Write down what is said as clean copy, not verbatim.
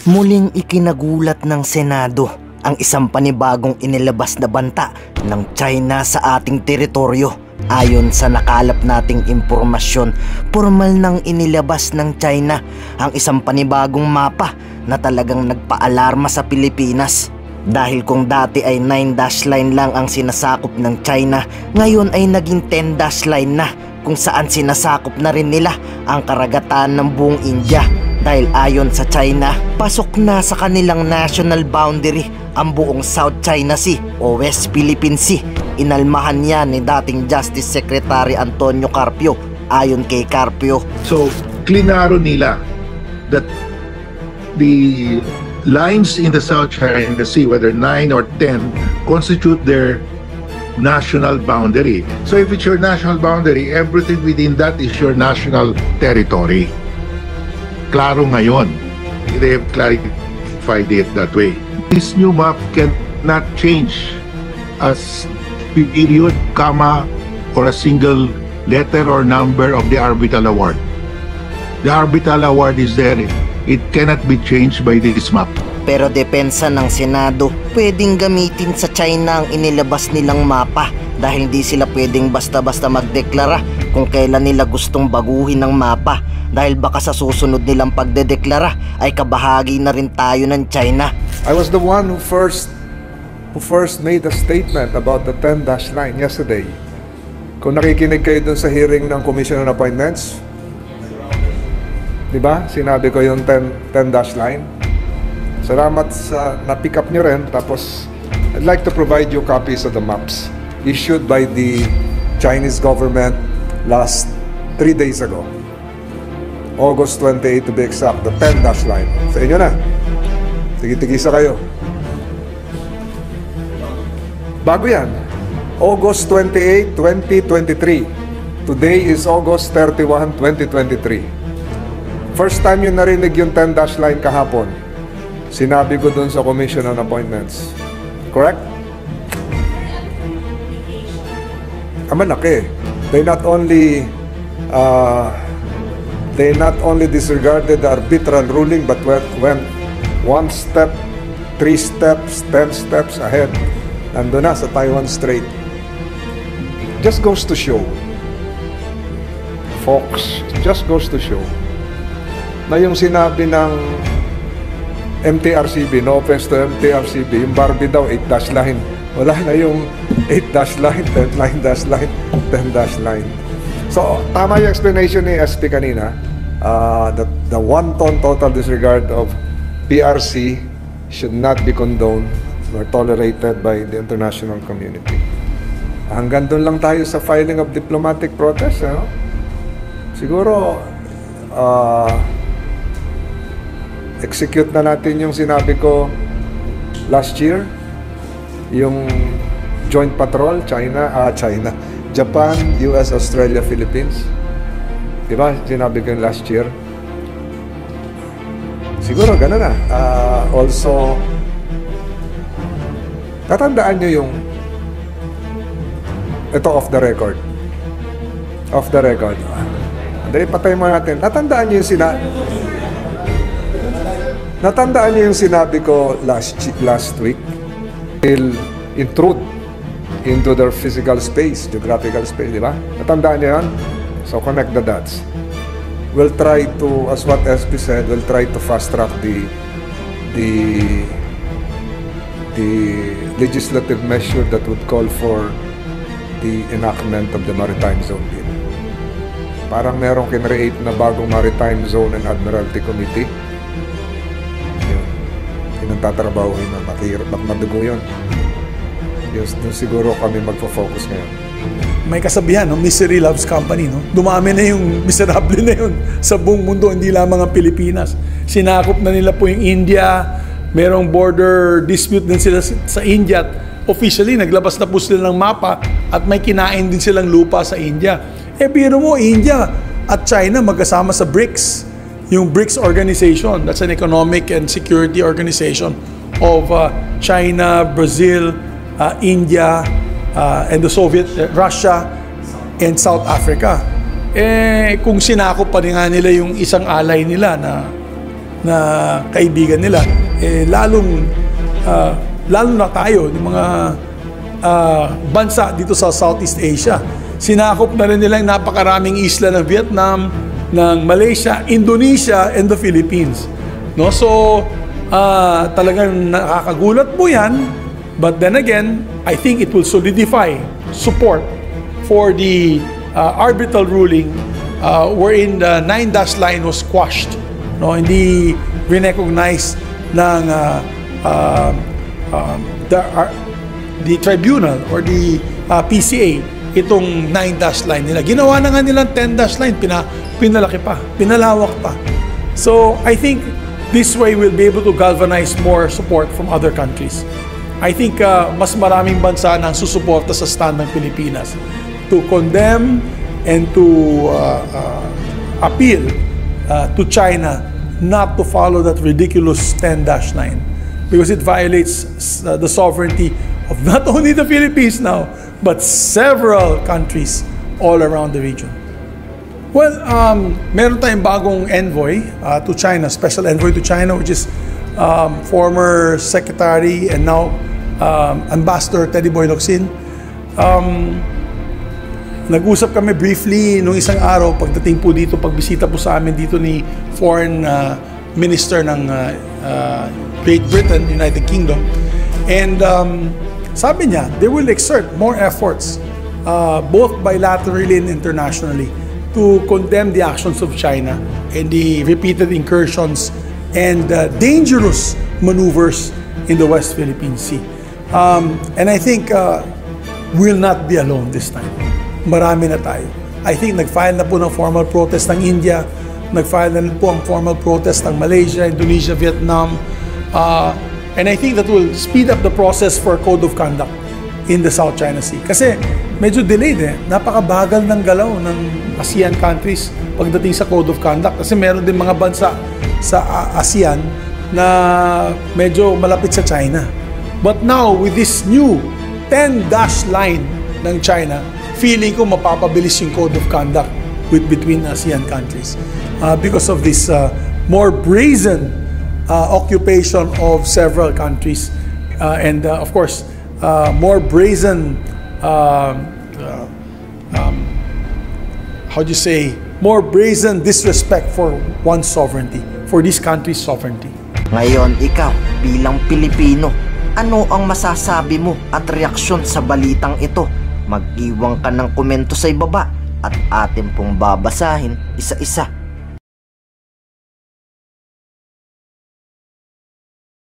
Muling ikinagulat ng Senado ang isang panibagong inilabas na banta ng China sa ating teritoryo. Ayon sa nakalap nating impormasyon, formal nang inilabas ng China ang isang panibagong mapa na talagang nagpaalarma sa Pilipinas. Dahil kung dati ay 9-dash line lang ang sinasakop ng China, ngayon ay naging 10-dash line na, kung saan sinasakop na rin nila ang karagatan ng buong India. Dahil ayon sa China, pasok na sa kanilang national boundary ang buong South China Sea o West Philippine Sea. Inalmahan yan ni dating Justice Secretary Antonio Carpio. Ayon kay Carpio, so klinaro nila that the lines in the South China Sea, whether 9 or 10, constitute their national boundary. So if it's your national boundary, everything within that is your national territory. Klaro ngayon. They have clarified it that way. This new map cannot change as period, comma, or a single letter or number of the Arbitral Award. The Arbitral Award is there. It cannot be changed by this map. Pero depensa ng Senado, pwedeng gamitin sa China ang inilabas nilang mapa dahil hindi sila pwedeng basta-basta magdeklara kung kailan nila gustong baguhin ng mapa, dahil baka sa susunod nilang pagdedeklara ay kabahagi na rin tayo ng China. I was the one who first made a statement about the 10-dash line yesterday. Kung nakikinig kayo dun sa hearing ng Commission on Appointments, di ba? Sinabi ko yung 10-dash line. Salamat sa na-pick up nyo rin. Tapos, I'd like to provide you copies of the maps issued by the Chinese government last 3 days ago. August 28 to be exact, the 10-dash line. Sa inyo na. Tigisa kayo. Bago yan. August 28, 2023. Today is August 31, 2023. First time yung narinig yung 10-dash line kahapon. Sinabi ko dun sa Commission on Appointments. Correct? Malaki. They not only disregarded the arbitral ruling but went 1 step, 3 steps, 10 steps ahead. Nandun na sa Taiwan Strait. Just goes to show, folks, just goes to show na yung sinabi ng MTRCB, no offense to MTRCB, yung Barbie daw, 8-dash line. Wala na yung 8-dash line, 10-dash line, 10-dash line. So, tama yung explanation ni SP kanina, that the wanton total disregard of PRC should not be condoned or tolerated by the international community. Hanggang doon lang tayo sa filing of diplomatic protest, no? Siguro, execute na natin yung sinabi ko last year, yung joint patrol, Japan, US, Australia, Philippines. Diba? Sinabi ko yung last year. Siguro, gano'n na. Also, tatandaan nyo yung ito off the record. Off the record. Dahil patay mo natin. Natandaan nyo yung sinabi ko last week, will intrude into their physical space, geographical space, di ba? Natandaan niyo yan? So connect the dots. We'll try to, as what SP said, we'll try to fast track the legislative measure that would call for the enactment of the Maritime Zone Bill. Parang merong kinreate na bagong Maritime Zone and Admiralty Committee. Yun ang tatrabahuin na mahirap at madugo yun. Yes, doon siguro kami magpo-focus ngayon. May kasabihan, no? Misery loves company. No? Dumami na yung miserable na yun sa buong mundo, hindi lamang ang Pilipinas. Sinakop na nila po yung India, merong border dispute din sila sa India. Officially, naglabas na po sila ng mapa at may kinain din silang lupa sa India. Biro mo, India at China magkasama sa BRICS. Yung BRICS organization, that's an economic and security organization of China, Brazil, India, and the Russia, and South Africa. Kung sinakop pa rin nga nila yung isang alay nila na na kaibigan nila, lalo na tayo, yung mga bansa dito sa Southeast Asia. Sinakop na rin nila yung napakaraming isla ng Vietnam, ng Malaysia, Indonesia, and the Philippines. No? So, talagang nakakagulat po yan. But then again, I think it will solidify support for the arbitral ruling wherein the 9-dash line was quashed. No? Hindi recognize ng the tribunal or the PCA itong 9-dash line nila. Ginawa na nga nilang 10-dash line, pinalaki pa, pinalawak pa. So I think this way we'll be able to galvanize more support from other countries. I think mas maraming bansa nang susuporta sa stand ng Pilipinas to condemn and to appeal to China not to follow that ridiculous 10-9 because it violates the sovereignty of not only the Philippines now, but several countries all around the region. Well, meron tayong bagong envoy to China, special envoy to China, which is former Secretary and now Ambassador Teddy Boy Locsin. Nag-usap kami briefly nung isang araw pagdating po dito, pagbisita po sa amin dito ni Foreign Minister ng Great Britain, United Kingdom. And sabi niya, they will exert more efforts both bilaterally and internationally to condemn the actions of China and the repeated incursions and dangerous maneuvers in the West Philippine Sea. And I think we'll not be alone this time. Marami na tayo. I think nag-file na po ng formal protest ng India, nag-file na po ang formal protest ng Malaysia, Indonesia, Vietnam, and I think that will speed up the process for Code of Conduct in the South China Sea. Kasi medyo delayed napakabagal ng galaw ng ASEAN countries pagdating sa Code of Conduct. Kasi meron din mga bansa sa ASEAN na medyo malapit sa China. But now, with this new 10-dash line ng China, feeling ko mapapabilis yung Code of Conduct between ASEAN countries because of this more brazen occupation of several countries and of course more brazen more brazen disrespect for one's sovereignty, for this country's sovereignty. Ngayon, ikaw bilang Pilipino, ano ang masasabi mo at reaksyon sa balitang ito? Mag-iwan ka ng komento sa ibaba at atin pong babasahin isa-isa.